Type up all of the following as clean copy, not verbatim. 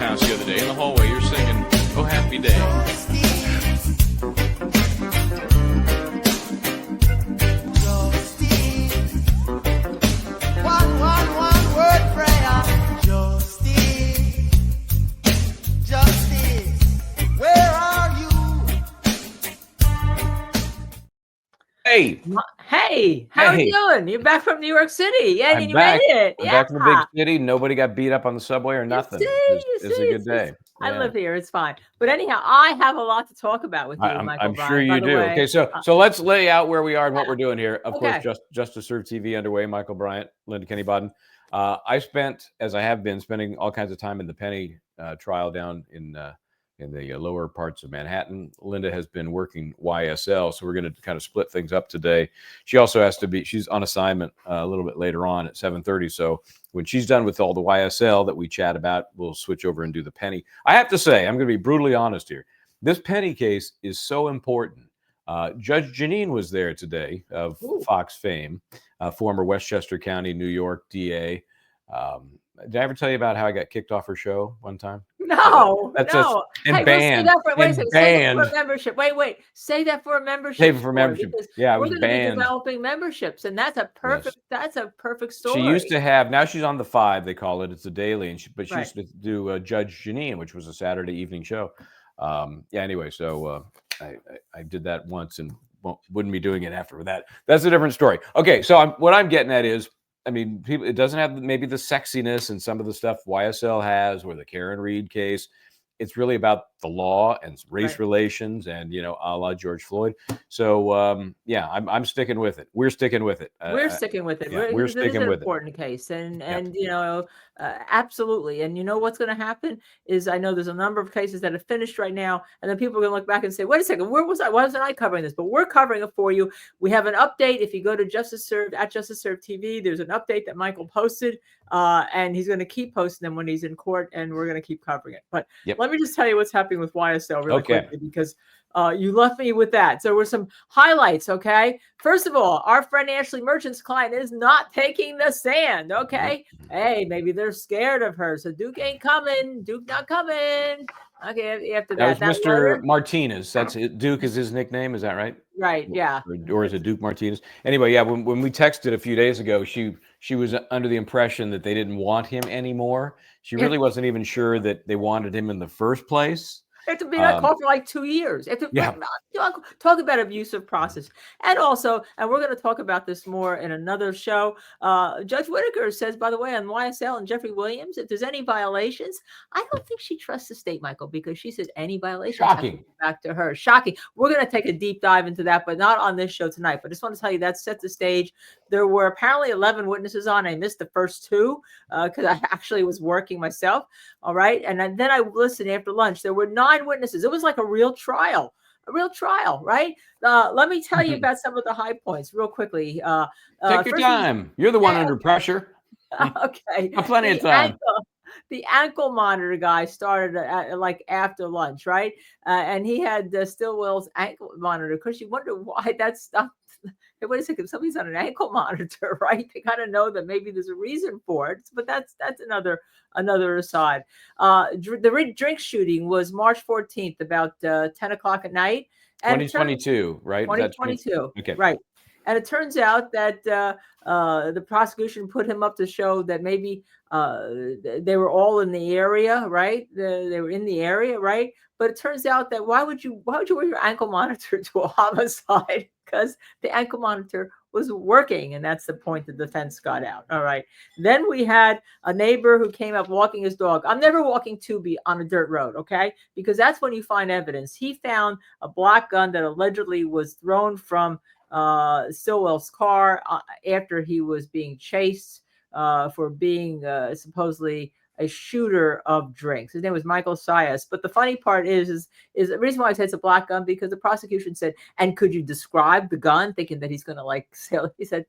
house the other day in the hallway. You're singing "Oh Happy Day." One word prayer. Justice, where are you? Hey, how are you doing? You're back from New York City. Yeah, I'm you back. made it. I'm back from the big city. Nobody got beat up on the subway or nothing. It's a good day. I live here. It's fine. But anyhow, I have a lot to talk about with you, Michael. I'm sure Bryan, you do. way. Okay, so let's lay out where we are and what we're doing here. Of Okay. course, Just to Serve TV underway. Michael Bryant, Linda Kenny Bodden. I spent, as I have been, spending all kinds of time in the Penny trial down in the lower parts of Manhattan. Linda has been working YSL, so we're going to kind of split things up today. She also has to be, she's on assignment a little bit later on at 7:30. So when she's done with all the YSL that we chat about, we'll switch over and do the Penny. I have to say, I'm going to be brutally honest here. This Penny case is so important. Judge Janine was there today of Fox fame, former Westchester County, New York DA. Did I ever tell you about how I got kicked off her show one time? No. And Hey, banned. Say that for a membership. Wait. Say that for a membership. Save it for membership. Yeah, I was banned. We're going to be developing memberships, and that's a perfect. Yes. That's a perfect story. She used to have. Now she's on the 5. They call it. It's a daily, and she used to do Judge Janine, which was a Saturday evening show. Anyway, so I did that once and wouldn't be doing it after that. That's a different story. Okay, so what I'm getting at is, I mean, it doesn't have maybe the sexiness and some of the stuff YSL has, or the Karen Reed case. It's really about the law and race relations, and a la George Floyd. So I'm sticking with it. We're sticking with it. We're sticking with it. Yeah, we're sticking with it. It's an important case, and absolutely. And what's going to happen is, I know there's a number of cases that have finished right now, and then people are going to look back and say, "Wait a second, where was I? Why wasn't I covering this?" But we're covering it for you. We have an update. If you go to Justice Served at Justice Served TV, there's an update that Michael posted, and he's going to keep posting them when he's in court, and we're going to keep covering it. But let me just tell you what's happening with YSL really quickly, because you left me with that. So there were some highlights, okay? First of all, our friend Ashley Merchant's client is not taking the stand, okay? Hey, maybe they're scared of her, so Duke ain't coming. Duke not coming. Okay, after that. That was Mr. Martinez. That's it. Duke is his nickname, is that right? Right, yeah. Or is it Duke Martinez? Anyway, yeah, when we texted a few days ago, she was under the impression that they didn't want him anymore. She really wasn't even sure that they wanted him in the first place. It had been on call for like 2 years. Talk about abusive process. And also, and we're going to talk about this more in another show, Judge Whitaker says, by the way, on YSL and Jeffrey Williams, if there's any violations, I don't think she trusts the state, Michael, because she said any violations Shocking. Back to her. Shocking. We're going to take a deep dive into that, but not on this show tonight. But I just want to tell you that set the stage. There were apparently 11 witnesses on. I missed the first 2 because I actually was working myself. All right. And then I listened after lunch. There were 9 witnesses. It was like a real trial, right? Let me tell you about some of the high points real quickly. Take your time. You're the one under pressure. Okay. Plenty of time. The ankle monitor guy started at like after lunch, right? And he had Stillwell's ankle monitor, because you wonder why that stuff. Hey, wait a second, somebody's on an ankle monitor, right? They kind of know that maybe there's a reason for it, but that's another aside. The drink shooting was March 14th, about 10 o'clock at night. 2022, right? 2022, okay, right. And it turns out that the prosecution put him up to show that maybe they were all in the area, right? They were in the area, right? But it turns out that why would you wear your ankle monitor to a homicide? Because the ankle monitor was working, and that's the point the defense got out. All right. Then we had a neighbor who came up walking his dog. I'm never walking Tubi on a dirt road, okay? Because that's when you find evidence. He found a black gun that allegedly was thrown from Stillwell's car after he was being chased for being supposedly a shooter of drinks. His name was Michael Sias. But the funny part is the reason why I said it's a black gun, because the prosecution said, "And could you describe the gun?" Thinking that he's going to like sell. He said,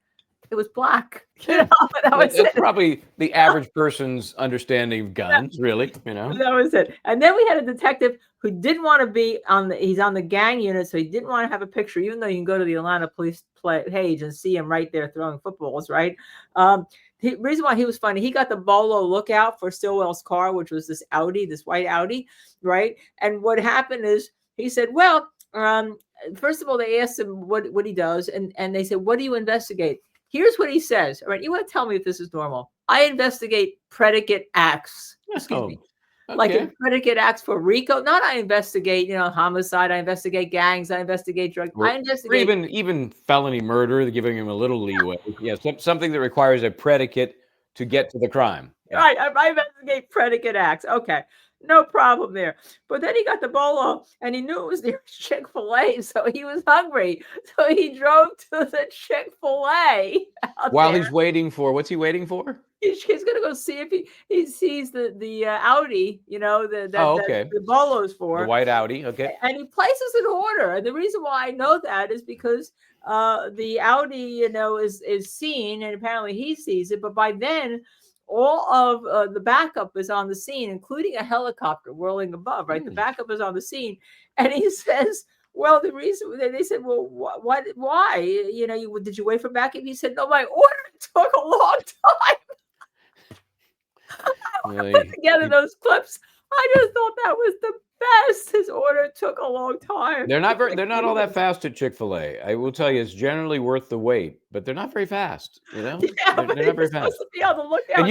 "It was black." That's probably the average person's understanding of guns, really. That was it. And then we had a detective who didn't want to be he's on the gang unit, so he didn't want to have a picture, even though you can go to the Atlanta police page and see him right there throwing footballs, right? The reason why he was funny, he got the Bolo lookout for Stillwell's car, which was this Audi, this white Audi, right? And what happened is he said, well, first of all, they asked him what he does, and they said, what do you investigate? Here's what he says. All right, you want to tell me if this is normal? I investigate predicate acts. Excuse me. Like a predicate acts for RICO. Not I investigate, homicide. I investigate gangs. I investigate drug. Or, I investigate even felony murder. They're giving him a little leeway. Yeah, something that requires a predicate to get to the crime. Yeah. Right. I investigate predicate acts. Okay. No problem there. But then he got the Bolo and he knew it was near Chick-fil-A. So he was hungry. So he drove to the Chick-fil-A. While he's waiting for, what's he waiting for? He's going to go see if he sees the Audi, that the Bolo's for. The white Audi. Okay. And he places an order. And the reason why I know that is because the Audi, is seen, and apparently he sees it. But by then, all of the backup is on the scene, including a helicopter whirling above, right? The backup is on the scene. And he says, well, the reason they said, well, why? Did you wait for backup? He said, no, my order took a long time. I put together those clips. I just thought that was the best. His order took a long time. They're not all that fast at Chick-fil-A. I will tell you, it's generally worth the wait, but they're not very fast. Yeah, they're not very fast. To be on the lookout. And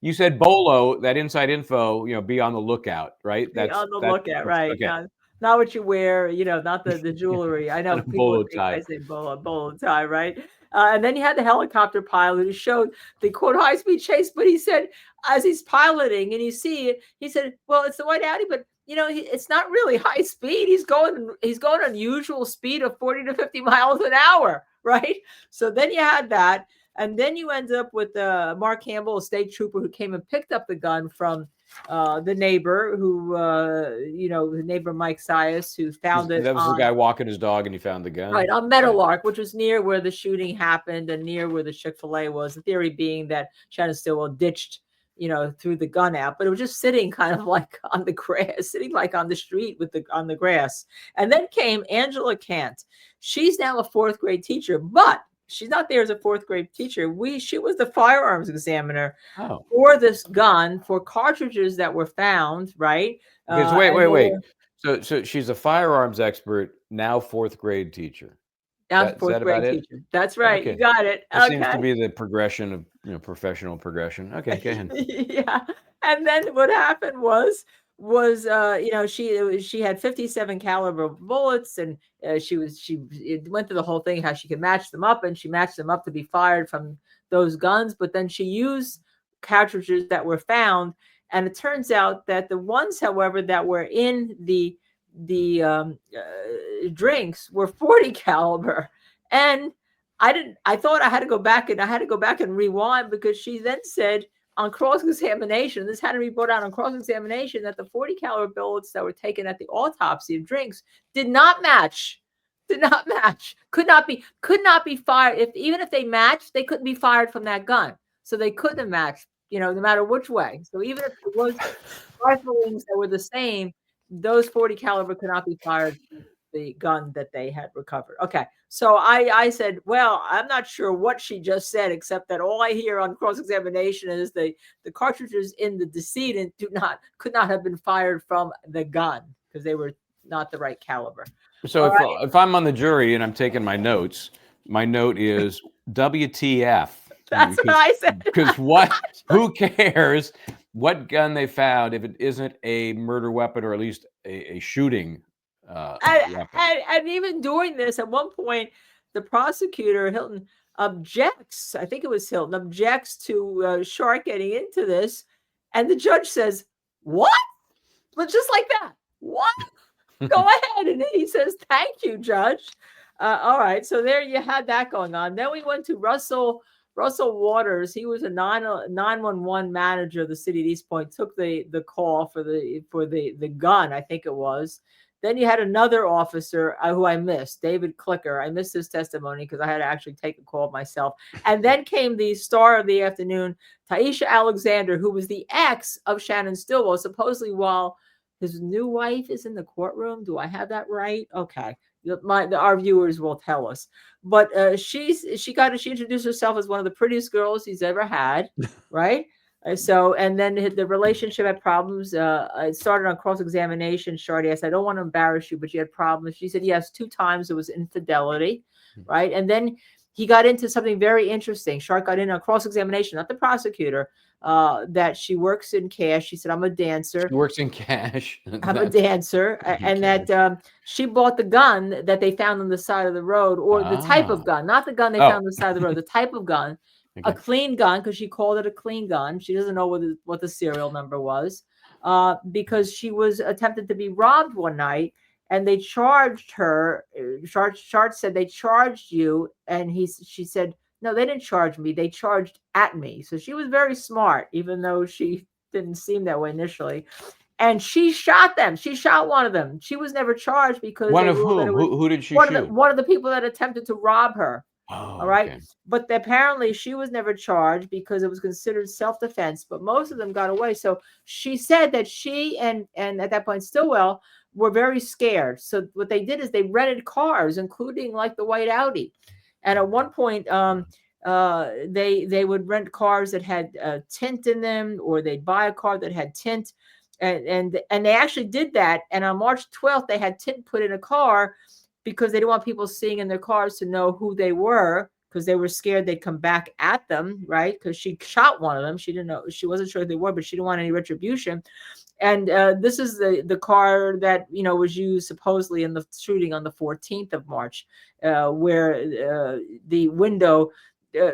you said Bolo, that inside info, be on the lookout, right? Be on the lookout, right? Okay. Not what you wear, not the jewelry. I know people think I say bolo tie, right? And then you had the helicopter pilot who showed the quote high-speed chase, but he said as he's piloting and you see it, he said, well, it's the white Audi, but it's not really high speed. He's going unusual speed of 40 to 50 miles an hour, right? So then you had that, and then you end up with Mark Campbell, a state trooper who came and picked up the gun from the neighbor who, the neighbor Mike Sias, who found it. That was the guy walking his dog and he found the gun. Right, on Meadowlark, which was near where the shooting happened and near where the Chick-fil-A was. The theory being that Shannon Stillwell ditched, threw the gun out, but it was just sitting kind of like on the grass, sitting like on the street on the grass. And then came Angela Kant. She's now a fourth grade teacher, but she's not there as a fourth grade teacher. She was the firearms examiner for this gun, for cartridges that were found, right? Wait. So she's a firearms expert, now fourth grade teacher. Now fourth grade teacher. That's right. Okay. You got it. That seems to be the progression of professional progression. Okay, go ahead. Yeah. And then what happened was she had 57 caliber bullets, and she went through the whole thing how she could match them up, and she matched them up to be fired from those guns. But then she used cartridges that were found, and it turns out that the ones, however, that were in the drinks were 40 caliber, and I thought I had to go back and rewind, because she then said on cross-examination, this had to be brought out on cross-examination, that the 40 caliber bullets that were taken at the autopsy of drinks did not match, could not be fired. Even if they matched, they couldn't be fired from that gun. So they couldn't have matched, no matter which way. So even if it was riflings that were the same, those 40 caliber could not be fired from the gun that they had recovered. Okay. So I said, well, I'm not sure what she just said, except that all I hear on cross-examination is the cartridges in the decedent could not have been fired from the gun, because they were not the right caliber. So if I'm on the jury and I'm taking my notes, my note is WTF. That's what I said. Because who cares what gun they found if it isn't a murder weapon, or at least a shooting weapon. And even doing this, at one point, the prosecutor, Hilton, objects to Shark getting into this. And the judge says, what? But just like that. What? Go ahead. And he says, thank you, Judge. All right. So there you had that going on. Then we went to Russell Waters. He was a 911 manager of the city of East Point, took the call for the gun, I think it was. Then you had another officer who I missed, David Clicker. I missed his testimony because I had to actually take a call myself. And then came the star of the afternoon, Taisha Alexander, who was the ex of Shannon Stillwell, supposedly while his new wife is in the courtroom. Do I have that right? Okay. our viewers will tell us. But she introduced herself as one of the prettiest girls he's ever had, right? And then the relationship had problems. It started on cross-examination. Shardy asked, "I don't want to embarrass you, but you had problems." She said, "Yes, 2 times it was infidelity," right? And then he got into something very interesting. Shark got in on cross-examination, not the prosecutor, that she works in cash. She said, "I'm a dancer." She works in cash. I'm a dancer, and that she bought the gun that they found on the side of the road, or the type of gun, not the gun they found on the side of the road, the type of gun, a clean gun, because she called it a clean gun. She doesn't know what the serial number was, because she was attempted to be robbed one night, and they charged her. Shart said, "They charged you," and she said, "No, they didn't charge me. They charged at me." So she was very smart, even though she didn't seem that way initially. And she shot them. She shot one of them. She was never charged because one of whom? Who did she shoot? One of the people that attempted to rob her. Oh, all right. Okay. But apparently she was never charged because it was considered self-defense. But most of them got away. So she said that she and at that point Stillwell were very scared. So what they did is they rented cars, including like the white Audi. And at one point, they would rent cars that had tint in them, or they'd buy a car that had tint. And they actually did that. And on March 12th, they had tint put in a car because they didn't want people seeing in their cars to know who they were, because they were scared they'd come back at them, right? Because she shot one of them. She didn't know, she wasn't sure who they were, but she didn't want any retribution. And this is the car that was used supposedly in the shooting on the 14th of March, where the window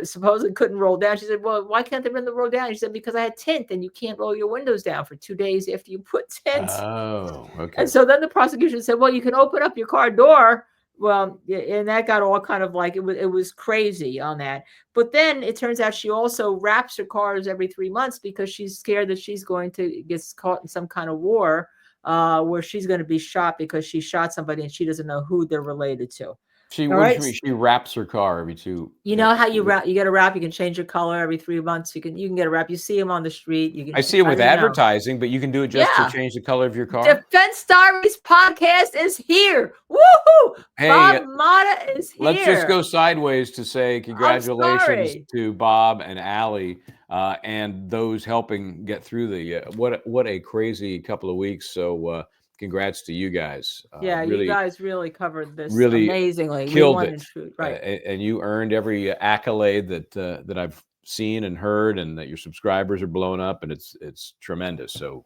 supposedly couldn't roll down. She said, "Well, why can't they run the roll down?" She said, "Because I had tint, and you can't roll your windows down for 2 days after you put tint." Oh, okay. And so then the prosecution said, "Well, you can open up your car door." Well, and that got all kind of like, it was crazy on that. But then it turns out she also wraps her cars every 3 months because she's scared that she's going to get caught in some kind of war, where she's going to be shot because she shot somebody and she doesn't know who they're related to. She wraps her car every 2. You know how you wrap? You get a wrap. You can change your color every 3 months. You can get a wrap. You see them on the street. I see them with advertising, but you can do it just to change the color of your car. Defense Diaries podcast is here. Woohoo! Hey, Bob Mata is here. Let's just go sideways to say congratulations to Bob and Allie, and those helping get through the what a crazy couple of weeks. So congrats to you guys. You guys really covered this really amazingly. Killed it. Right. And you earned every accolade that I've seen and heard, and that your subscribers are blowing up, and it's tremendous. So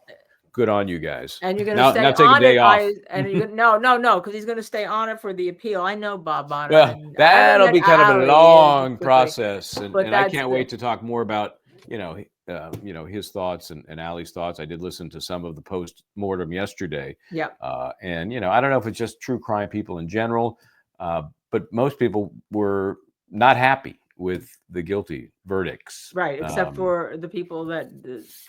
good on you guys. And you're going to stay take on a day it. off. No, because he's going to stay on it for the appeal. I know Bob Mata. Well, that'll be kind of a long process, and I can't wait to talk more about his thoughts and Allie's thoughts. I did listen to some of the post-mortem yesterday. Yeah. And I don't know if it's just true crime people in general, but most people were not happy with the guilty verdicts. Right, except for the people that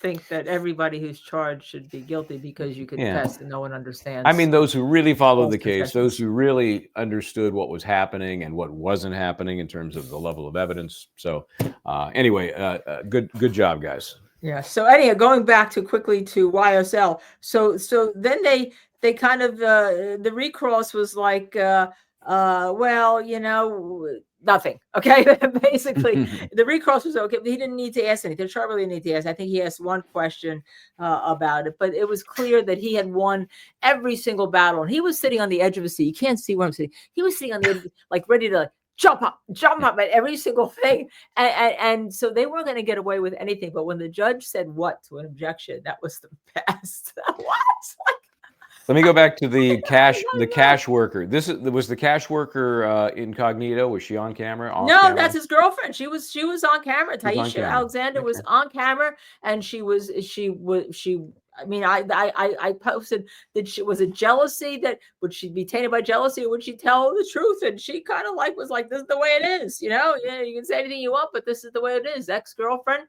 think that everybody who's charged should be guilty because you confess and no one understands. I mean, those who really followed the case, those who really understood what was happening and what wasn't happening in terms of the level of evidence. So anyway, good job, guys. Yeah. So anyhow, going back quickly to YSL. So then they kind of the recross was like, nothing. Okay. Basically, the recross was okay. He didn't need to ask anything. Sharp really didn't need to ask. I think he asked one question about it, but it was clear that he had won every single battle, and he was sitting on the edge of a seat. You can't see where I'm sitting. He was sitting on the edge, like ready to jump up at every single thing. And so they weren't going to get away with anything. But when the judge said what to an objection, that was the best. What? Let me go back to the cash worker. Was the cash worker incognito? Was she on camera? No, camera? That's his girlfriend. She was on camera. Taisha Alexander was on camera, and she I mean, I posted that was it jealousy, that would she be tainted by jealousy, or would she tell the truth? And she kind of was like, this is the way it is. You can say anything you want, but this is the way it is. Ex-girlfriend.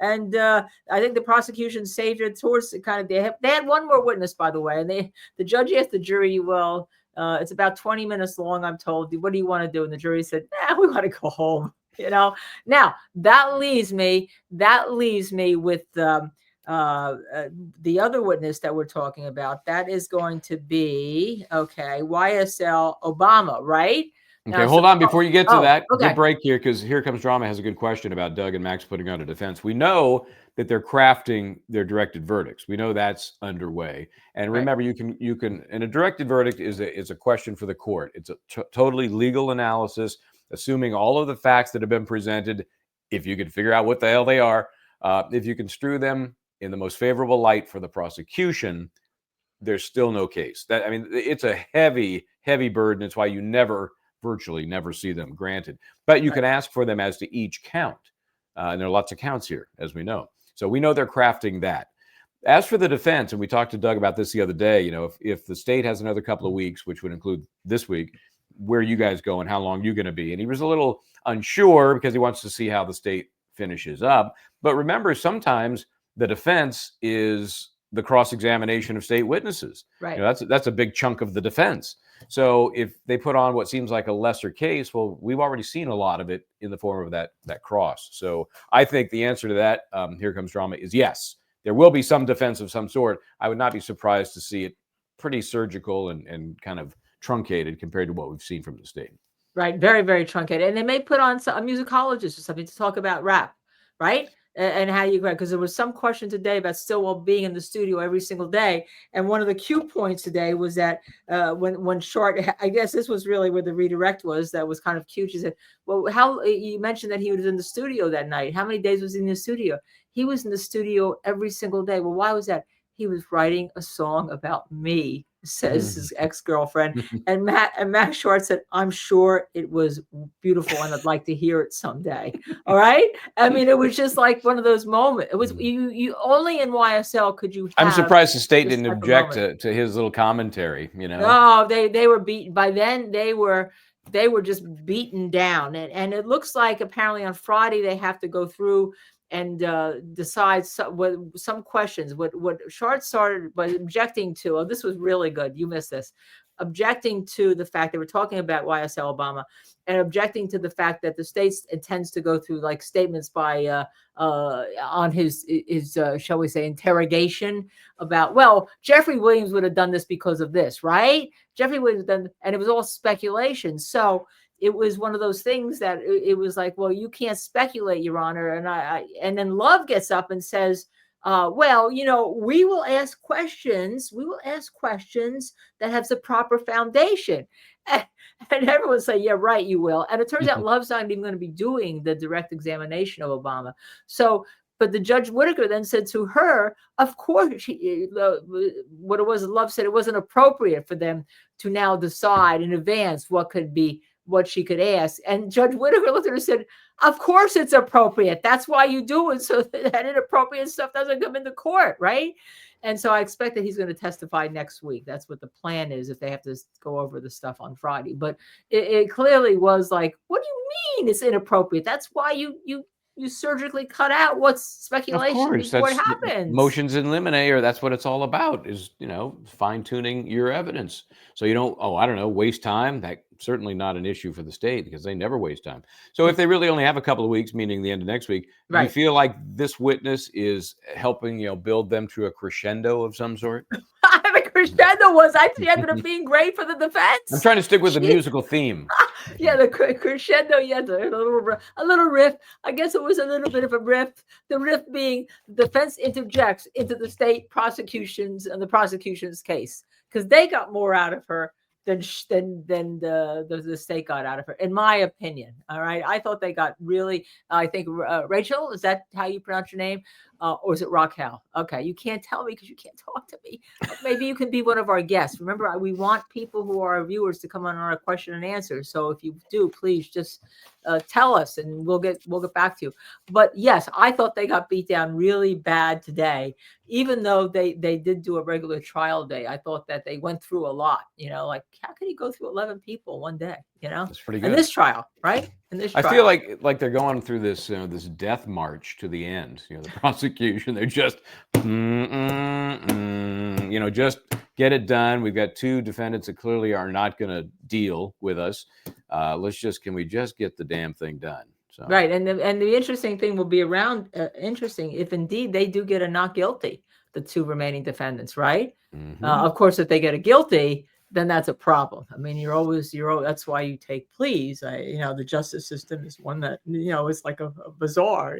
And I think the prosecution saved it towards kind of, they had one more witness, by the way, and the judge asked the jury, well, it's about 20 minutes long, I'm told. What do you want to do? And the jury said, we want to go home. Now that leaves me with the other witness that we're talking about, that is going to be, okay, YSL Obama, right? Okay, hold on before you get to that. okay. Good break here, because Here Comes Drama has a good question about Doug and Max putting on a defense. We know that they're crafting their directed verdicts. We know that's underway. And remember, you can, and a directed verdict is a question for the court. It's a totally legal analysis, assuming all of the facts that have been presented, if you can figure out what the hell they are, if you construe them in the most favorable light for the prosecution, there's still no case. It's a heavy, heavy burden. It's why you virtually never see them granted. But you can ask for them as to each count. And there are lots of counts here, as we know. So we know they're crafting that. As for the defense, and we talked to Doug about this the other day, if the state has another couple of weeks, which would include this week, where are you guys going? How long are you going to be? And he was a little unsure because he wants to see how the state finishes up. But remember, sometimes the defense is the cross-examination of state witnesses. Right. That's a big chunk of the defense. So if they put on what seems like a lesser case, well, we've already seen a lot of it in the form of that cross. So I think the answer to that, Here Comes Drama, is yes. There will be some defense of some sort. I would not be surprised to see it pretty surgical and kind of truncated compared to what we've seen from the state. Right. Very, very truncated. And they may put on a musicologist or something to talk about rap, right? And how you grab, because there was some question today about Stillwell being in the studio every single day. And one of the cue points today was that when Short, I guess this was really where the redirect was, that was kind of cute. She said, well, how you mentioned that he was in the studio that night. How many days was he in the studio? He was in the studio every single day. Well, why was that? He was writing a song about me, says his ex-girlfriend. And Max Short said, I'm sure it was beautiful and I'd like to hear it someday. All right. I mean, it was just like one of those moments. It was you only in YSL could you have. I'm surprised the state didn't object to his little commentary, No, they were beaten. By then they were just beaten down. And it looks like apparently on Friday they have to go through and decide some questions. What Short started by objecting to, oh, this was really good. You missed this. Objecting to the fact that we're talking about YSL Obama, and objecting to the fact that the state intends to go through like statements by on his shall we say interrogation about, well, Jeffrey Williams would have done this because of this, right? Jeffrey Williams done, and it was all speculation. So it was one of those things that it was like, well, you can't speculate, Your Honor. And then Love gets up and says, well, we will ask questions. We will ask questions that have the proper foundation. And everyone say, yeah, right, you will. And it turns out Love's not even going to be doing the direct examination of Obama. So, but the Judge Whitaker then said to her, of course, what it was, Love said it wasn't appropriate for them to now decide in advance what she could ask. And Judge Whitaker looked at her and said, of course it's appropriate. That's why you do it, so that inappropriate stuff doesn't come into court, right? And so I expect that he's going to testify next week. That's what the plan is, if they have to go over the stuff on Friday. But it clearly was like, what do you mean it's inappropriate? That's why you surgically cut out what's speculation before it happens. Motions in limine, or that's what it's all about, is, fine-tuning your evidence. So you don't, waste time. That's certainly not an issue for the state, because they never waste time. So if they really only have a couple of weeks, meaning the end of next week, do you feel like this witness is helping, build them to a crescendo of some sort? The crescendo was actually ended up being great for the defense. I'm trying to stick with the musical theme. Yeah, the crescendo, yeah, a little riff. I guess it was a little bit of a riff. The riff being the defense interjects into the state prosecutions and the prosecution's case, because they got more out of her than the state got out of her, in my opinion. All right, I thought they got really. I think Rachel, is that how you pronounce your name? Or is it Raquel? Okay, you can't tell me because you can't talk to me. Maybe you can be one of our guests. Remember, we want people who are our viewers to come on our question and answer. So if you do, please just tell us, and we'll get back to you. But yes, I thought they got beat down really bad today, even though they did do a regular trial day. I thought that they went through a lot. Like, how can you go through 11 people one day? That's pretty good. In this trial, right? I feel like they're going through this this death march to the end. The prosecution, they're just just get it done. We've got two defendants that clearly are not going to deal with us. Can we just get the damn thing done? So Right, and the interesting thing will be around interesting if indeed they do get a not guilty, the two remaining defendants, right? mhm. Of course, if they get a guilty, then that's a problem. I mean, that's why you take pleas. The justice system is one that is like a bazaar,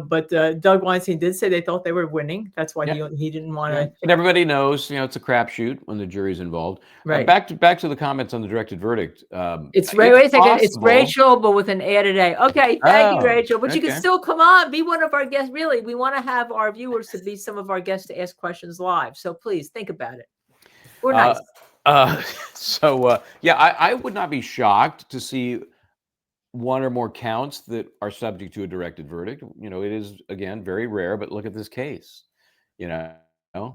but Doug Weinstein did say they thought they were winning. That's why Yeah. he didn't want Yeah, to. and everybody knows, it's a crapshoot when the jury's involved. Right. Back to the comments on the directed verdict. It's It's wait a second. It's possible. Rachel, but with an added A. Okay, thank you, Oh, Rachel. But you can okay. still come on, be one of our guests. Really, we want to have our viewers to be some of our guests to ask questions live. So please think about it. We're nice. Yeah, I would not be shocked to see one or more counts that are subject to a directed verdict. It is, again, very rare, but look at this case. You know, uh,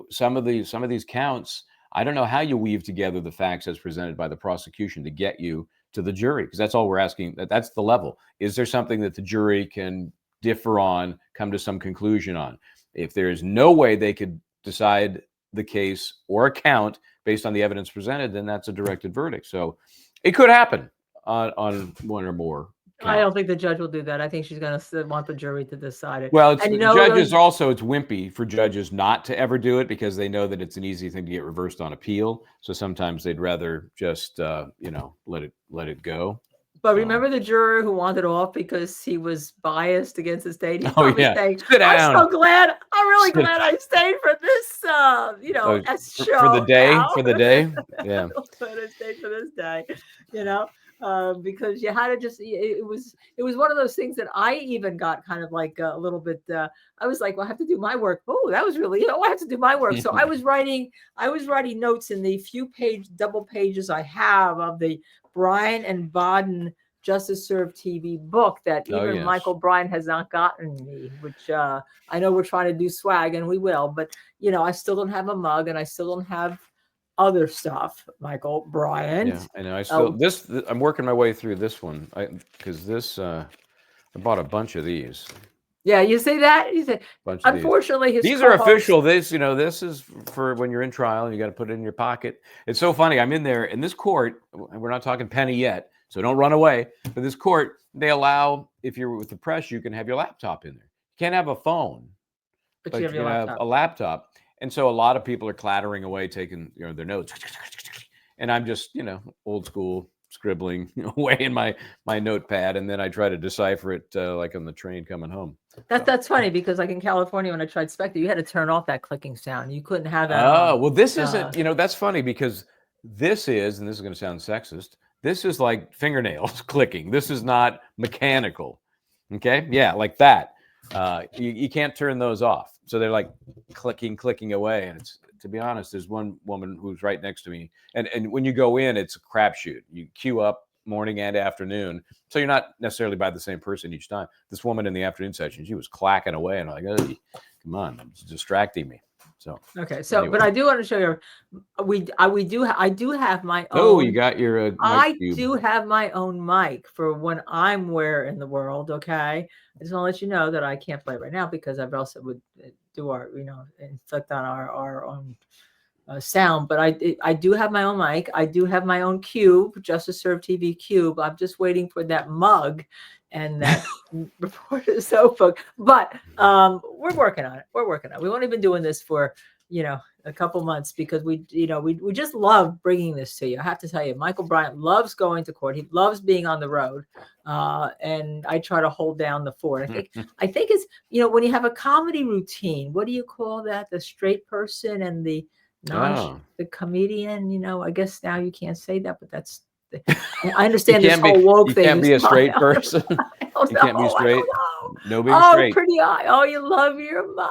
some of these counts, I don't know how you weave together the facts as presented by the prosecution to get you to the jury, because that's all we're asking. That's the level. Is there something that the jury can differ on, come to some conclusion on? If there is no way they could decide the case or a count based on the evidence presented, then that's a directed verdict. So it could happen on one or more I counts. don't think the judge will do that. I think she's going to want the jury to decide it. Well, it's And judges also, it's wimpy for judges not to ever do it because they know that it's an easy thing to get reversed on appeal. So sometimes they'd rather just let it go. But remember the juror who wanted off because he was biased against the state? He's Oh, probably yeah. saying, Sit I'm down. so glad. I'm really Sit- glad I stayed for this, show. for the day. now. For the day. Yeah. I'm glad I stayed for this day, because you had to just, it was one of those things that I even got kind of like a little bit, I was like, well, I have to do my work. Oh, that was really, I have to do my work. So I was writing notes in the few double pages I have of the Bryan and Baden Justice Served TV book that even yes. Michael Bryan has not gotten me, which I know we're trying to do swag and we will, but I still don't have a mug and I still don't have other stuff, Michael Bryan. Yeah, I know. I still I'm working my way through this one because I bought a bunch of these. Yeah, you say that. You say, unfortunately, these are official. This is for when you're in trial and you got to put it in your pocket. It's so funny. I'm in there in this court, and we're not talking penny yet, so don't run away. But this court, they allow, if you're with the press, you can have your laptop in there. You can't have a phone, but you have your laptop. Have a laptop. And so a lot of people are clattering away, taking their notes, and I'm just old school scribbling away in my notepad, and then I try to decipher it like on the train coming home. That's funny because like in California when I tried Spectre, you had to turn off that clicking sound. You couldn't have that. Oh, well, this isn't. That's funny because this is, and this is going to sound sexist, this is like fingernails clicking. This is not mechanical. Okay, yeah, like that. You can't turn those off. So they're like clicking away. And it's, to be honest, there's one woman who's right next to me. And when you go in, it's a crapshoot. You queue up morning and afternoon. So you're not necessarily by the same person each time. This woman in the afternoon session, she was clacking away. And I'm like, oh, come on, it's distracting me. So okay, so anyway. But I do want to show you. I do have my own. Oh, you got your. I do have my own mic for when I'm where in the world. Okay, I just want to let you know that I can't play right now because I've also would do our inflict on our own sound. But I do have my own mic. I do have my own cube, Justice Served TV cube. I'm just waiting for that mug and that reporter's sofa. But we're working on it. We've only been doing this for a couple months because we just love bringing this to you. I have to tell you, Michael Bryan loves going to court. He loves being on the road, and I try to hold down the fort. I think it's when you have a comedy routine. What do you call that? The straight person and the the comedian. I guess now you can't say that, but that's. I understand this whole woke thing. You can't be a straight person. You can't be straight. No being straight. Pretty eye. Oh, you love your mom.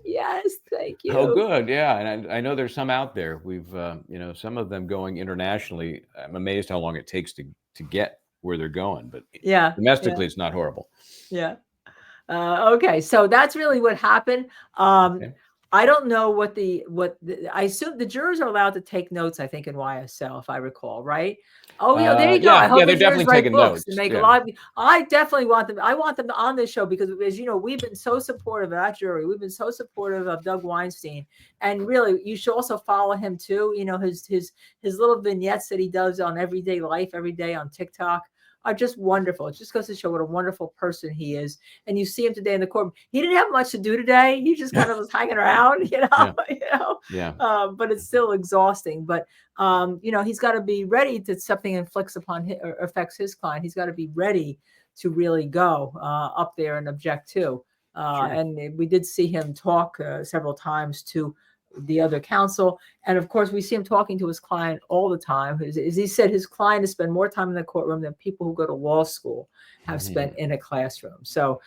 Yes, thank you. Oh, good. Yeah, and I know there's some out there. We've, some of them going internationally. I'm amazed how long it takes to get where they're going. But domestically, it's not horrible. Yeah. Okay, so that's really what happened. Okay. I don't know what I assume the jurors are allowed to take notes, I think, in YSL, if I recall, right? Oh, there you go. I hope they're definitely taking notes. To make a lot of, I definitely want them. I want them on this show because, as you know, we've been so supportive of that jury. We've been so supportive of Doug Weinstein, and really, you should also follow him too. His little vignettes that he does on everyday life, every day on TikTok. are just wonderful. It just goes to show what a wonderful person he is. And you see him today in the courtroom. He didn't have much to do today. He just kind of was hanging around, but it's still exhausting. But he's got to be ready to something inflicts upon him or affects his client. He's got to be ready to really go up there and object too. And we did see him talk several times to the other counsel. And of course, we see him talking to his client all the time. As he said, his client has spent more time in the courtroom than people who go to law school have spent in a classroom. So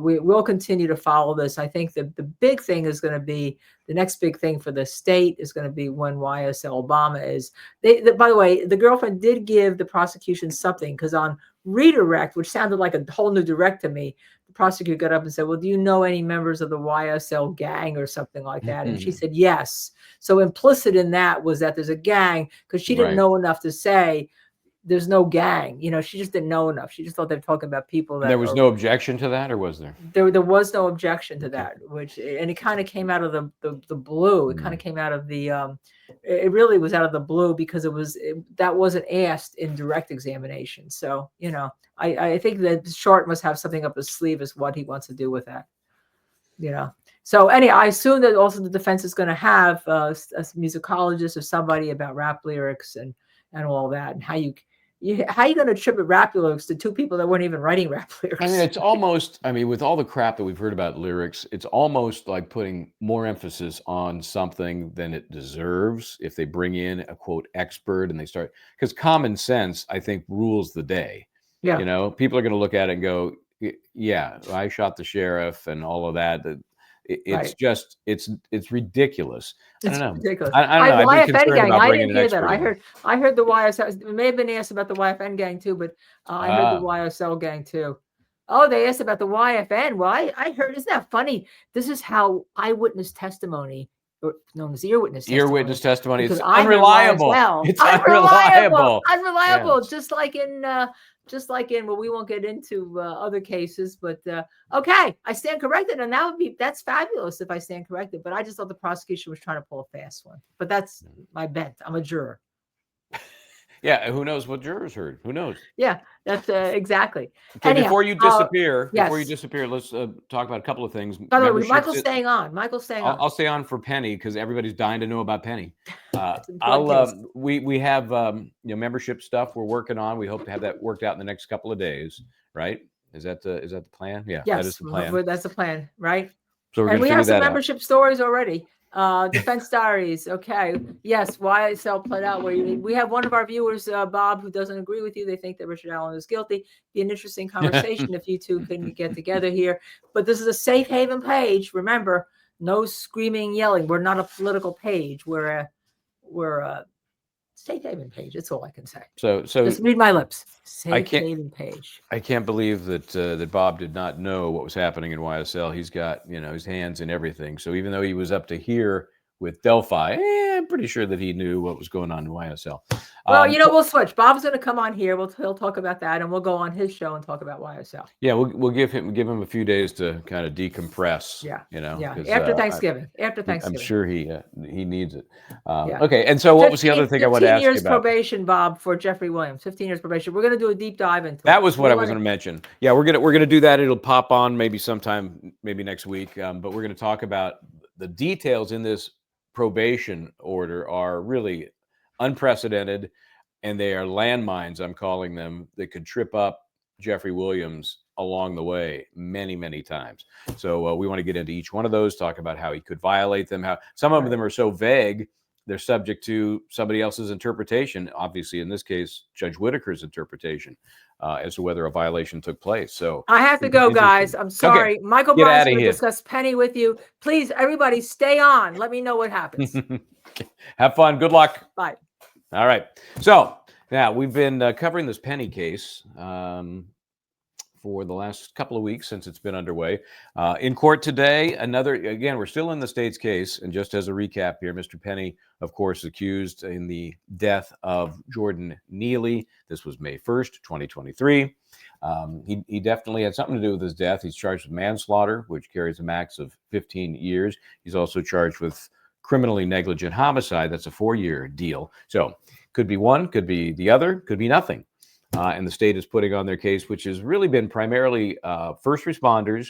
we will continue to follow this. I think the big thing is going to be, the next big thing for the state is going to be when YSL Obama is. By the way, the girlfriend did give the prosecution something, because on redirect, which sounded like a whole new direct to me, the prosecutor got up and said, well, do you know any members of the YSL gang or something like that? And she said, yes. So implicit in that was that there's a gang, because she didn't know enough to say there's no gang. She just didn't know enough. She just thought they were talking about people that there was no objection to that, or was there? There was no objection to that, and it kind of came out of the blue. It kind of came out of the it really was out of the blue, because that wasn't asked in direct examination. So, I think that Short must have something up his sleeve as what he wants to do with that. So anyway, I assume that also the defense is going to have a musicologist or somebody about rap lyrics and all that, and how you going to attribute rap lyrics to two people that weren't even writing rap lyrics? I mean, it's almost, with all the crap that we've heard about lyrics, it's almost like putting more emphasis on something than it deserves if they bring in a quote expert and they start, because common sense, I think, rules the day. Yeah. People are going to look at it and go, yeah, I shot the sheriff and all of that. It's just, it's ridiculous. I don't know. Ridiculous. I don't know. I've been concerned gang, about I bringing didn't an hear that. expert I heard the YSL. It may have been asked about the YFN gang too, but I heard the YSL gang too. Oh, they asked about the YFN. Well, I heard. Isn't that funny? This is how eyewitness testimony, or known as earwitness testimony. It's because unreliable. It's unreliable. Unreliable. Yeah. Just like in, well, we won't get into other cases, but okay, I stand corrected, and that's fabulous if I stand corrected. But I just thought the prosecution was trying to pull a fast one. But that's my bent. I'm a juror. Yeah, who knows what jurors heard? Who knows? Yeah, that's exactly. Okay, anyhow, before you disappear, yes. Let's talk about a couple of things. By the way, Michael's staying on. I'll stay on for Penny, because everybody's dying to know about Penny. We have membership stuff we're working on. We hope to have that worked out in the next couple of days. Right? Is that the plan? Yeah, yes, that is the plan. That's the plan, right? So we're and we have some membership out. Stories already. Defense diaries. Okay. Yes. YSL played out where we have one of our viewers, Bob, who doesn't agree with you. They think that Richard Allen is guilty. Be an interesting conversation if you two can get together here. But this is a safe haven page. Remember, no screaming, yelling. We're not a political page. We're a safe haven page. That's all I can say. So just read my lips. Safe haven page. I can't believe that Bob did not know what was happening in YSL. He's got his hands in everything. So even though he was up to here with Delphi, I'm pretty sure that he knew what was going on in YSL. Well, we'll switch. Bob's going to come on here. He'll talk about that, and we'll go on his show and talk about YSL. Yeah, we'll give him a few days to kind of decompress. Yeah, After Thanksgiving. I'm sure he needs it. Okay, and so what was the other thing I wanted to ask you about? 15 years probation, Bob, for Jeffrey Williams. 15 years probation. We're going to do a deep dive into that. Was what I was going to mention. Yeah, we're gonna do that. It'll pop on maybe sometime, maybe next week. But we're going to talk about the details in this probation order are really unprecedented, and they are landmines, I'm calling them, that could trip up Jeffrey Williams along the way many, many times. So we want to get into each one of those, talk about how he could violate them, how some of them are so vague they're subject to somebody else's interpretation, obviously in this case Judge Whitaker's interpretation, as to whether a violation took place. So I have to go, guys. I'm sorry. Okay. Michael Bryant's going to discuss Penny with you. Please, everybody, stay on. Let me know what happens. Have fun. Good luck. Bye. All right. So now we've been covering this Penny case for the last couple of weeks since it's been underway. In court today, again, we're still in the state's case. And just as a recap here, Mr. Penny, of course, accused in the death of Jordan Neely. This was May 1st, 2023. He definitely had something to do with his death. He's charged with manslaughter, which carries a max of 15 years. He's also charged with criminally negligent homicide. That's a 4-year deal. So could be one, could be the other, could be nothing. and the state is putting on their case, which has really been primarily first responders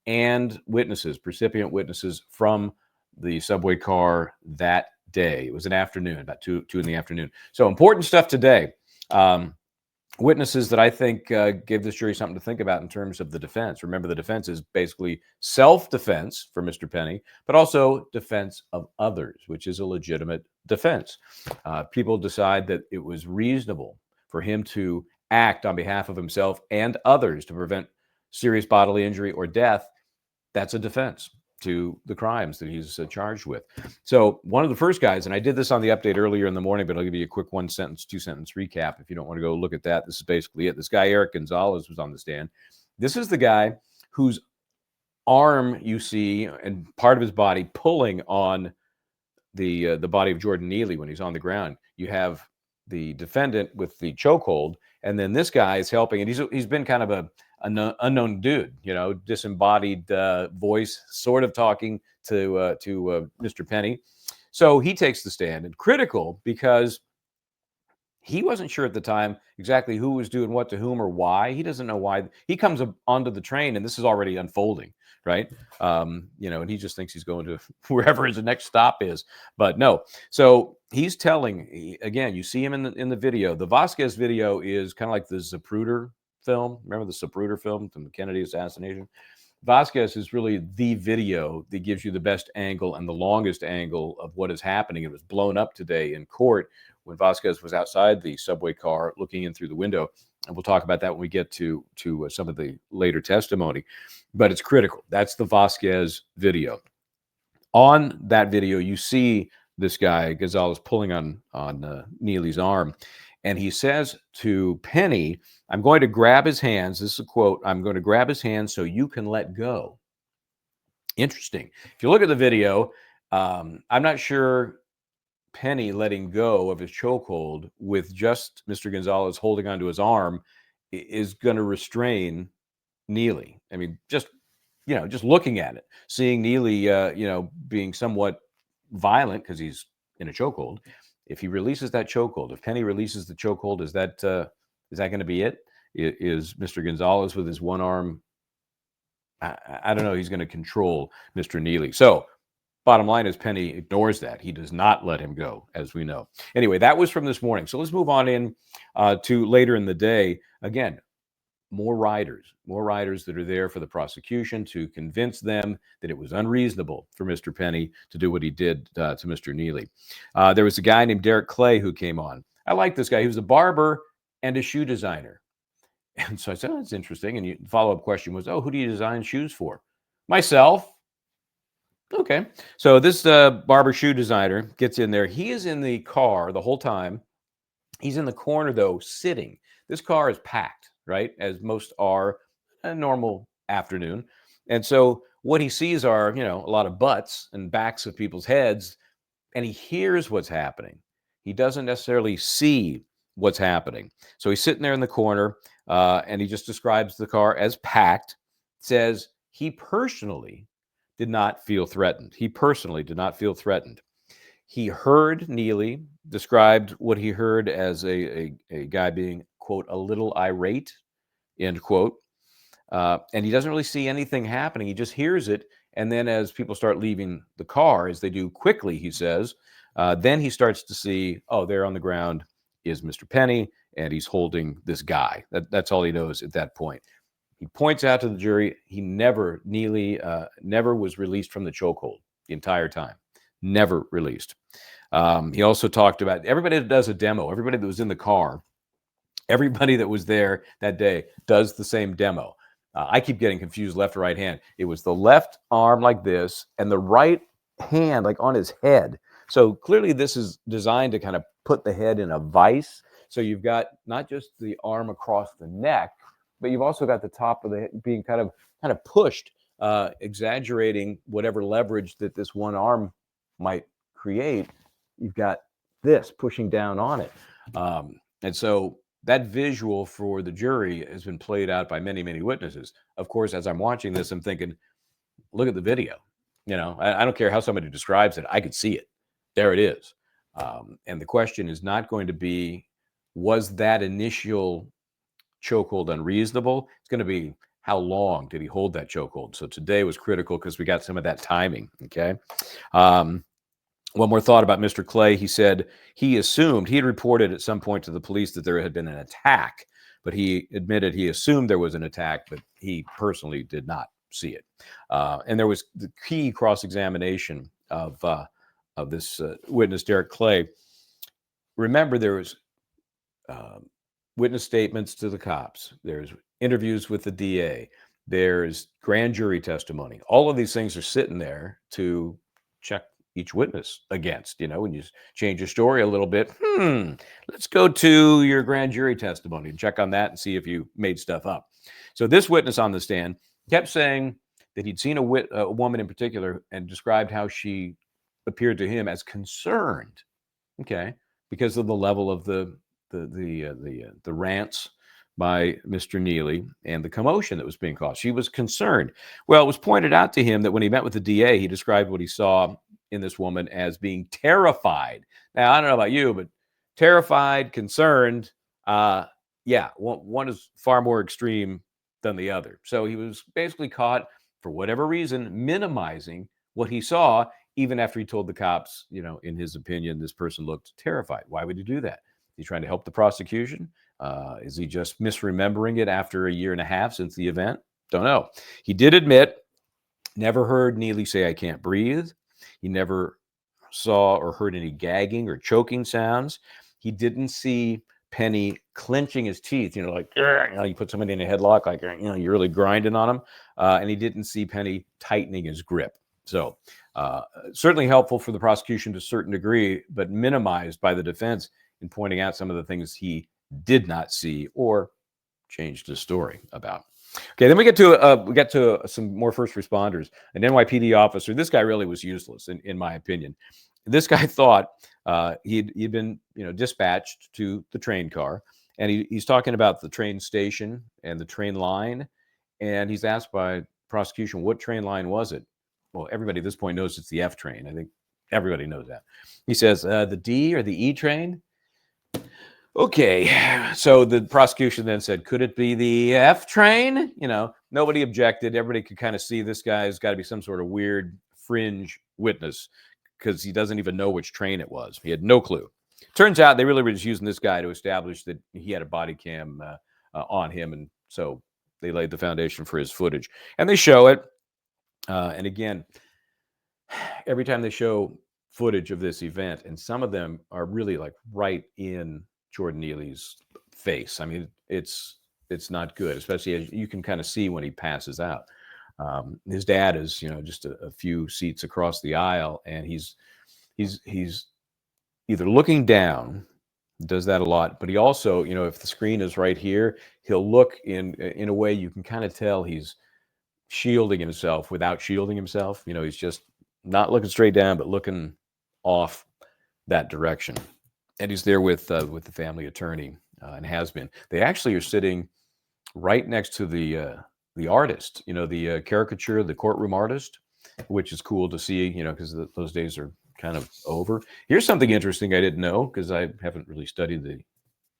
and witnesses, recipient witnesses from the subway car that day. It was an afternoon, about two in the afternoon. So important stuff today. Witnesses that I think gave this jury something to think about in terms of the defense. Remember, the defense is basically self-defense for Mr. Penny, but also defense of others, which is a legitimate defense. People decide that it was reasonable for him to act on behalf of himself and others to prevent serious bodily injury or death. That's a defense to the crimes that he's charged with. So one of the first guys, and I did this on the update earlier in the morning, but I'll give you a quick 1 sentence, 2 sentence recap if you don't want to go look at that. This is basically it. This guy, Eric Gonzalez, was on the stand. This is the guy whose arm you see and part of his body pulling on the body of Jordan Neely when he's on the ground. You have the defendant with the chokehold, and then this guy is helping, and he's been kind of an unknown dude, disembodied voice, sort of talking to Mr. Penny. So he takes the stand, and critical because he wasn't sure at the time exactly who was doing what to whom or why. He doesn't know why. He comes onto the train, and this is already unfolding, right? And he just thinks he's going to wherever his next stop is, but no. So he's telling, again, you see him in the video. The Vasquez video is kind of like the Zapruder film. Remember the Zapruder film from the Kennedy assassination? Vasquez is really the video that gives you the best angle and the longest angle of what is happening. It was blown up today in court when Vasquez was outside the subway car looking in through the window. And we'll talk about that when we get to some of the later testimony. But it's critical. That's the Vasquez video. On that video, you see this guy, Gonzalez, pulling on Neely's arm. And he says to Penny, "I'm going to grab his hands." This is a quote. "I'm going to grab his hands so you can let go." Interesting. If you look at the video, I'm not sure Penny letting go of his chokehold with just Mr. Gonzalez holding onto his arm is going to restrain Neely. I mean, just looking at it, seeing Neely, being somewhat violent because he's in a chokehold. If he releases that chokehold, if Penny releases the chokehold, is that going to be it? Is Mr. Gonzalez with his one arm? I don't know. He's going to control Mr. Neely. So bottom line is Penny ignores that. He does not let him go, as we know. Anyway, that was from this morning. So let's move on in to later in the day. Again, more riders that are there for the prosecution to convince them that it was unreasonable for Mr. Penny to do what he did to Mr. Neely. There was a guy named Derek Clay who came on. I like this guy. He was a barber and a shoe designer. And so I said, "Oh, that's interesting." And the follow-up question was, "Oh, who do you design shoes for?" "Myself." Okay. So this barber shoe designer gets in there. He is in the car the whole time. He's in the corner, though, sitting. This car is packed, right, as most are a normal afternoon. And so what he sees are, a lot of butts and backs of people's heads, and he hears what's happening. He doesn't necessarily see what's happening. So he's sitting there in the corner, and he just describes the car as packed, says he personally did not feel threatened. He personally did not feel threatened. He heard Neely described what he heard as a guy being, quote, "a little irate," end quote. And he doesn't really see anything happening. He just hears it. And then as people start leaving the car, as they do quickly, he says, then he starts to see, oh, there on the ground is Mr. Penny, and he's holding this guy. That's all he knows at that point. He points out to the jury, Neely never was released from the chokehold the entire time. Never released. He also talked about everybody that does a demo, everybody that was in the car, everybody that was there that day does the same demo. I keep getting confused left or right hand. It was the left arm like this and the right hand like on his head. So clearly this is designed to kind of put the head in a vice. So you've got not just the arm across the neck, but you've also got the top of the head being kind of pushed, exaggerating whatever leverage that this one arm might create. You've got this pushing down on it. And so that visual for the jury has been played out by many, many witnesses. Of course, as I'm watching this, I'm thinking, look at the video. I don't care how somebody describes it. I could see it. There it is. And the question is not going to be, was that initial chokehold unreasonable. It's going to be how long did he hold that chokehold. So today was critical because we got some of that timing. Okay. One more thought about Mr. Clay. He said he assumed, he had reported at some point to the police that there had been an attack, but he admitted he assumed there was an attack, but he personally did not see it. And there was the key cross-examination of this witness, Derek Clay. Remember, there was witness statements to the cops. There's interviews with the DA. There's grand jury testimony. All of these things are sitting there to check each witness against. When you change your story a little bit, let's go to your grand jury testimony and check on that and see if you made stuff up. So this witness on the stand kept saying that he'd seen a woman in particular and described how she appeared to him as concerned, okay, because of the level of the rants by Mr. Neely and the commotion that was being caused. She was concerned. Well, it was pointed out to him that when he met with the DA, he described what he saw in this woman as being terrified. Now, I don't know about you, but terrified, concerned, one is far more extreme than the other. So he was basically caught, for whatever reason, minimizing what he saw, even after he told the cops, in his opinion, this person looked terrified. Why would he do that? Is he trying to help the prosecution? Is he just misremembering it after a year and a half since the event? Don't know. He did admit, never heard Neely say, "I can't breathe." He never saw or heard any gagging or choking sounds. He didn't see Penny clenching his teeth, like, you put somebody in a headlock, like, you're really grinding on him. And he didn't see Penny tightening his grip. So certainly helpful for the prosecution to a certain degree, but minimized by the defense in pointing out some of the things he did not see or changed his story about. Okay, then we get to some more first responders. An NYPD officer. This guy really was useless, in my opinion. This guy thought he'd been dispatched to the train car, and he's talking about the train station and the train line, and he's asked by prosecution, what train line was it? Well, everybody at this point knows it's the F train. I think everybody knows that. He says, the D or the E train? Okay, so the prosecution then said, could it be the F train? Nobody objected. Everybody could kind of see this guy's got to be some sort of weird fringe witness because he doesn't even know which train it was. He had no clue. Turns out they really were just using this guy to establish that he had a body cam on him, and so they laid the foundation for his footage. And they show it. And again, every time they show footage of this event, and some of them are really like right in Jordan Neely's face. I mean, it's not good, especially as you can kind of see when he passes out. His dad is, just a few seats across the aisle, and he's either looking down, does that a lot, but he also, if the screen is right here, he'll look in a way you can kind of tell he's shielding himself without shielding himself. He's just not looking straight down, but looking off that direction. And he's there with the family attorney and has been. They actually are sitting right next to the artist, the caricature, the courtroom artist, which is cool to see, because those days are kind of over. Here's something interesting I didn't know because I haven't really studied the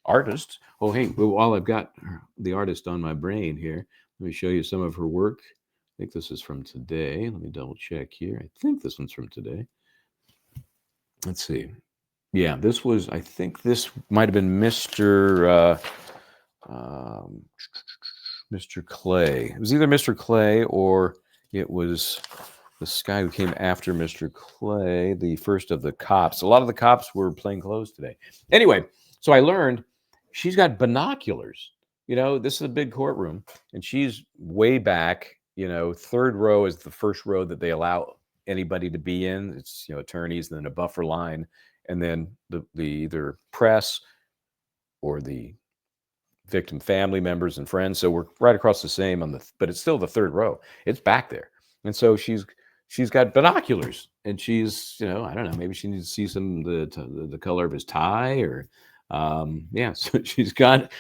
artist. Oh, hey, while I've got the artist on my brain here, let me show you some of her work. I think this is from today. Let me double check here. I think this one's from today. Let's see. Yeah, I think this might have been Mr. Clay. It was either Mr. Clay or it was this guy who came after Mr. Clay, the first of the cops. A lot of the cops were plain clothes today. Anyway, so I learned she's got binoculars. This is a big courtroom, and she's way back. Third row is the first row that they allow anybody to be in. It's attorneys, and then a buffer line, and then the either press or the victim family members and friends. So we're right across the same but it's still the third row. It's back there, and so she's got binoculars, and she's I don't know, maybe she needs to see some the color of his tie or so she's got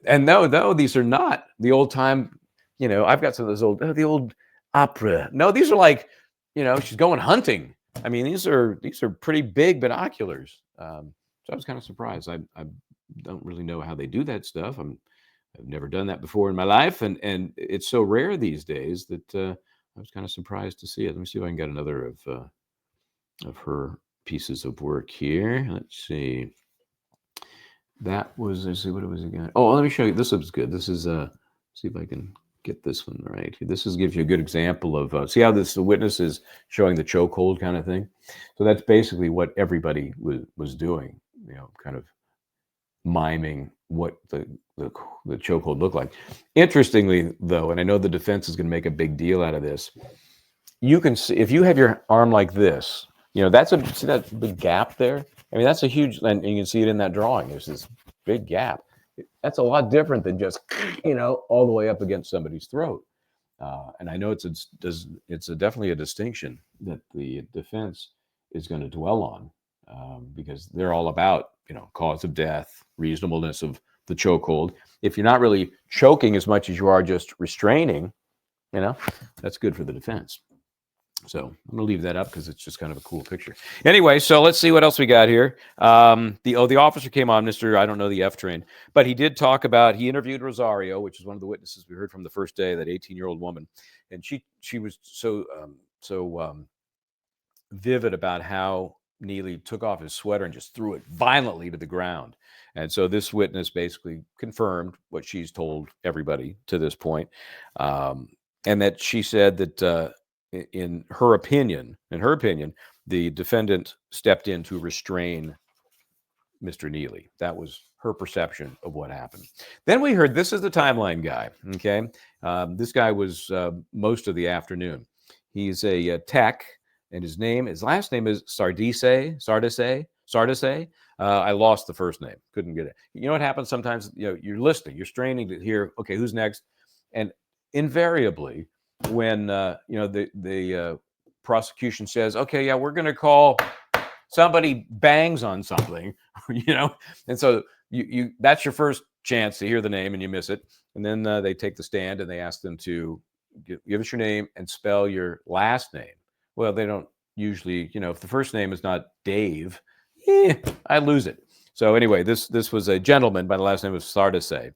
and no, these are not the old time. I've got some of those the old opera. No, these are like she's going hunting. I mean, these are pretty big binoculars. So I was kind of surprised. I don't really know how they do that stuff. I've never done that before in my life, and it's so rare these days that I was kind of surprised to see it. Let me see if I can get another of her pieces of work here. Let's see. That was, let's see, what it was again. Oh, let me show you. This looks good. This is see if I can get this one right. This gives you a good example of see how the witness is showing the chokehold kind of thing. So that's basically what everybody was doing. You know, kind of miming what the chokehold looked like. Interestingly, though, and I know the defense is going to make a big deal out of this. You can see if you have your arm like this. You know, see that big gap there. I mean, that's a huge, and you can see it in that drawing. There's this big gap. That's a lot different than just, you know, all the way up against somebody's throat. And I know it's definitely a distinction that the defense is going to dwell on because they're all about, you know, cause of death, reasonableness of the chokehold. If you're not really choking as much as you are just restraining, you know, that's good for the defense. So I'm going to leave that up because it's just kind of a cool picture. Anyway, so let's see what else we got here. The officer came on, Mr. I don't know the F train, but he did talk about, he interviewed Rosario, which is one of the witnesses we heard from the first day, that 18-year-old woman. And she was so vivid about how Neely took off his sweater and just threw it violently to the ground. And so this witness basically confirmed what she's told everybody to this point. And that she said that in her opinion, the defendant stepped in to restrain Mr. Neely. That was her perception of what happened. Then we heard, this is the timeline guy. Okay. This guy was most of the afternoon. He's a tech, and his last name is Sardise. I lost the first name. Couldn't get it. You know what happens sometimes? You know, you're listening, you're straining to hear, okay, who's next? And invariably, when you know, the prosecution says, okay, yeah, we're going to call, somebody bangs on something, you know, and so you that's your first chance to hear the name, and you miss it, and then they take the stand and they ask them to give us your name and spell your last name. Well, they don't usually, you know, if the first name is not Dave, I lose it. So anyway, this was a gentleman by the last name of Sardise.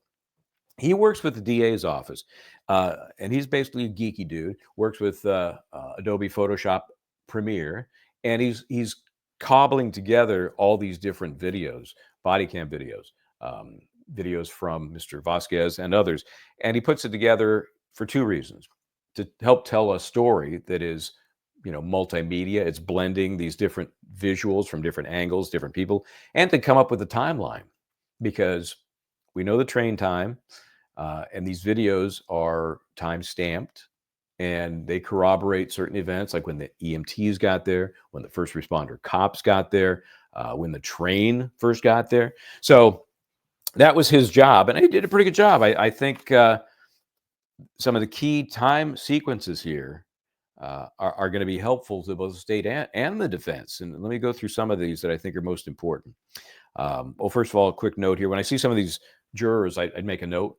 He works with the DA's office, and he's basically a geeky dude. Works with Adobe Photoshop Premiere, and he's cobbling together all these different videos, body cam videos, videos from Mr. Vasquez and others, and he puts it together for two reasons: to help tell a story that is, you know, multimedia. It's blending these different visuals from different angles, different people, and to come up with a timeline, because we know the train time, and these videos are time stamped, and they corroborate certain events, like when the EMTs got there, when the first responder cops got there, when the train first got there. So that was his job, and he did a pretty good job. I think some of the key time sequences here are going to be helpful to both the state and the defense. And let me go through some of these that I think are most important. Well, first of all, a quick note here. When I see some of these jurors, I'd make a note.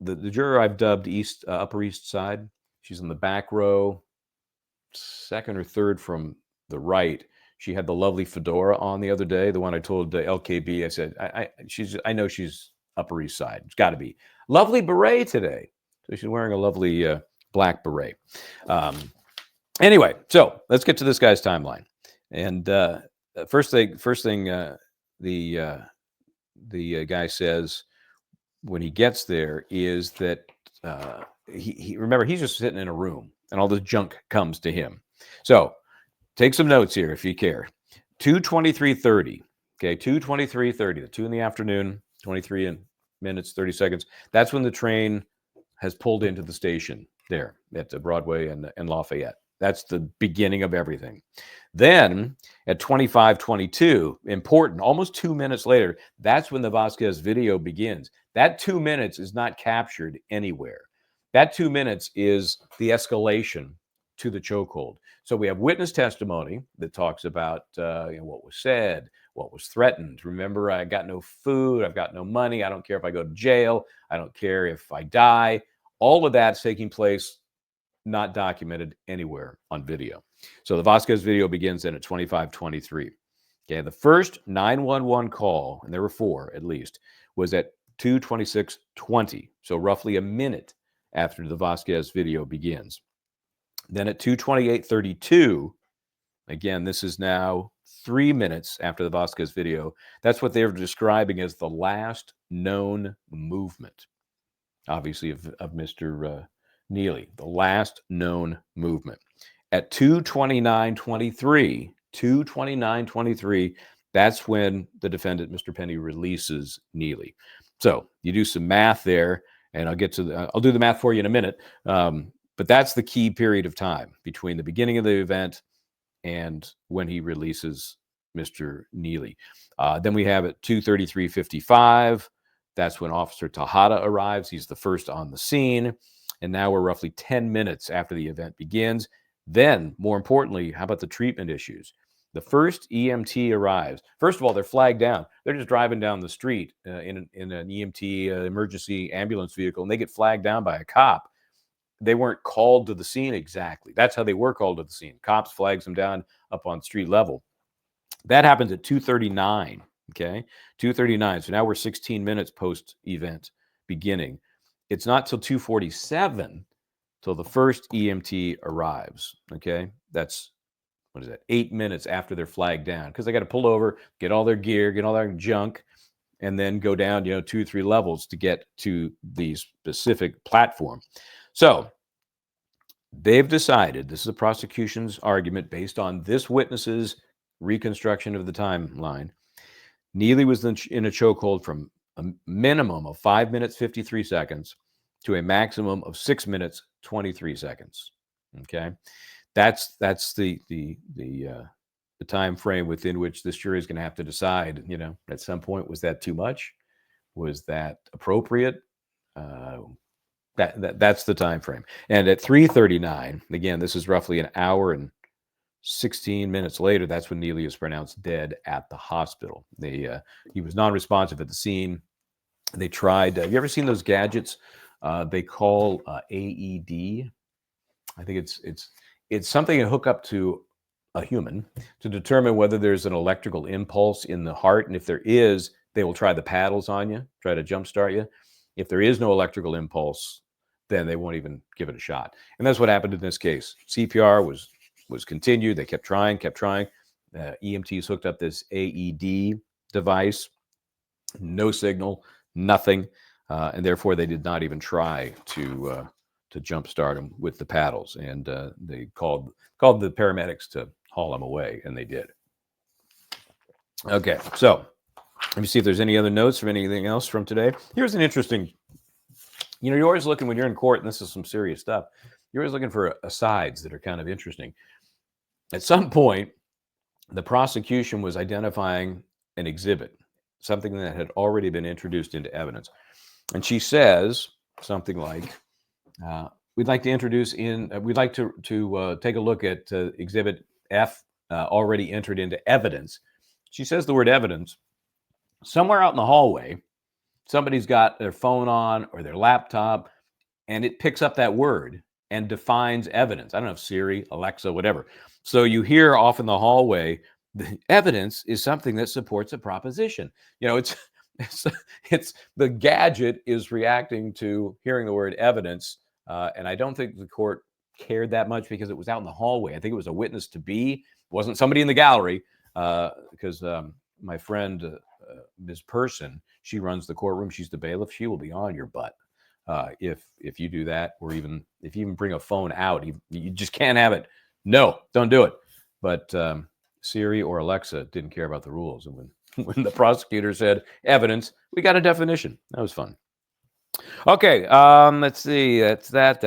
The juror I've dubbed Upper East Side, she's in the back row, second or third from the right. She had the lovely fedora on the other day. The one I told LKB, I said, I know she's Upper East Side. It's got to be. Lovely beret today. So she's wearing a lovely black beret. Anyway, so let's get to this guy's timeline. And first thing, the guy says when he gets there is that he remember, he's just sitting in a room and all this junk comes to him. So take some notes here if you care. 2:23:30. Okay, 2:23:30. The 2 in the afternoon, 23 minutes, 30 seconds. That's when the train has pulled into the station there at Broadway and Lafayette. That's the beginning of everything. Then at 25:22, important, almost 2 minutes later, that's when the Vasquez video begins. That 2 minutes is not captured anywhere. That 2 minutes is the escalation to the chokehold. So we have witness testimony that talks about what was said, what was threatened. Remember, I got no food, I've got no money, I don't care if I go to jail, I don't care if I die. All of that's taking place, not documented anywhere on video. So the Vasquez video begins then at 25:23. Okay, the first 911 call, and there were 4 at least, was at 2:26:20, so roughly a minute after the Vasquez video begins. Then at 2:28:32, again, this is now 3 minutes after the Vasquez video. That's what they're describing as the last known movement, obviously, of Mr. Neely, the last known movement. At 2:29:23, that's when the defendant, Mr. Penny, releases Neely. So you do some math there, and I'll do the math for you in a minute. But that's the key period of time between the beginning of the event and when he releases Mr. Neely. Then we have at 2:33:55. That's when Officer Tejada arrives. He's the first on the scene. And now we're roughly 10 minutes after the event begins. Then, more importantly, how about the treatment issues? The first EMT arrives. First of all, they're flagged down. They're just driving down the street in an EMT emergency ambulance vehicle, and they get flagged down by a cop. They weren't called to the scene exactly. That's how they were called to the scene. Cops flags them down up on street level. That happens at 2:39, okay? 2:39. So now we're 16 minutes post-event beginning. It's not till 2:47 till the first EMT arrives, okay? That's, 8 minutes after they're flagged down, because they got to pull over, get all their gear, get all their junk, and then go down, 2 or 3 levels to get to the specific platform. So they've decided, this is the prosecution's argument based on this witness's reconstruction of the timeline, Neely was in a chokehold from a minimum of 5 minutes, 53 seconds to a maximum of 6 minutes, 23 seconds. Okay. That's the time frame within which this jury is going to have to decide, at some point, was that too much? Was that appropriate? That's the time frame. And at 3:39, again, this is roughly an hour and 16 minutes later, that's when Neely is pronounced dead at the hospital. He was non-responsive at the scene. They tried. Have you ever seen those gadgets they call AED? I think it's something to hook up to a human to determine whether there's an electrical impulse in the heart, and if there is, they will try the paddles on you, try to jumpstart you. If there is no electrical impulse, then they won't even give it a shot. And that's what happened in this case. CPR was continued. They kept trying. EMTs hooked up this AED device. No signal, nothing, and therefore they did not even try to jumpstart him with the paddles. And they called the paramedics to haul him away, and they did. Okay, so let me see if there's any other notes or anything else from today. Here's an interesting. You're always looking when you're in court, and this is some serious stuff. You're always looking for asides that are kind of interesting. At some point, the prosecution was identifying an exhibit, something that had already been introduced into evidence. And she says something like, we'd like to take a look at exhibit F, already entered into evidence. She says the word evidence. Somewhere out in the hallway, somebody's got their phone on or their laptop, and it picks up that word and defines evidence. I don't know if Siri, Alexa, whatever. So you hear off in the hallway, the evidence is something that supports a proposition. It's the gadget is reacting to hearing the word evidence. And I don't think the court cared that much because it was out in the hallway. I think it was a witness to be. It wasn't somebody in the gallery, because my friend, Ms. Person, she runs the courtroom. She's the bailiff. She will be on your butt if you do that, or even if you even bring a phone out. You just can't have it. No, don't do it. But Siri or Alexa didn't care about the rules. And when the prosecutor said evidence, we got a definition. That was fun. Okay, let's see. That's that.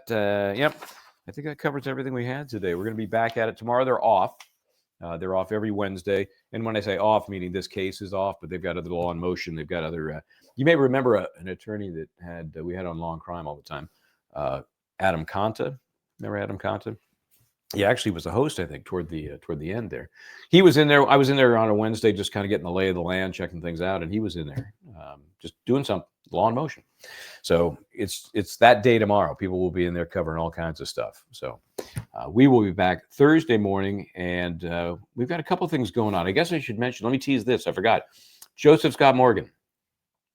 Yep. I think that covers everything we had today. We're going to be back at it tomorrow. They're off. They're off every Wednesday. And when I say off, meaning this case is off, but they've got other law in motion. They've got other. You may remember an attorney that we had on Law and Crime all the time, Adam Conta. Remember Adam Conta? He actually was a host, I think, toward the end there. He was in there. I was in there on a Wednesday, just kind of getting the lay of the land, checking things out, and he was in there, just doing some law in motion. So it's that day tomorrow. People will be in there covering all kinds of stuff. So we will be back Thursday morning, and we've got a couple things going on. I guess I should mention. Let me tease this. I forgot. Joseph Scott Morgan.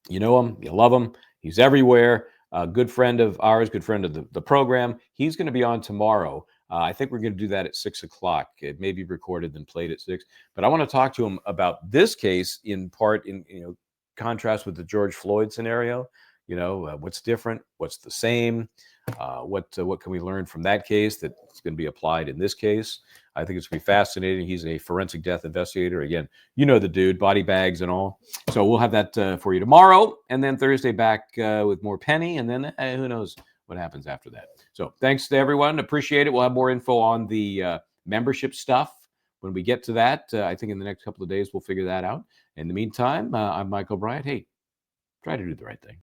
You know him, you love him. He's everywhere. A good friend of ours, good friend of the program. He's going to be on tomorrow. I think we're going to do that at 6 o'clock. It may be recorded and played at 6. But I want to talk to him about this case in part, in contrast with the George Floyd scenario. What's different, what's the same, what can we learn from that case that's going to be applied in this case. I think it's going to be fascinating. He's a forensic death investigator. Again, the dude, body bags and all. So we'll have that for you tomorrow, and then Thursday back with more Penny, and then who knows what happens after that. So thanks to everyone. Appreciate it. We'll have more info on the membership stuff when we get to that. I think in the next couple of days we'll figure that out. In the meantime, I'm Michael Bryant. Hey, try to do the right thing.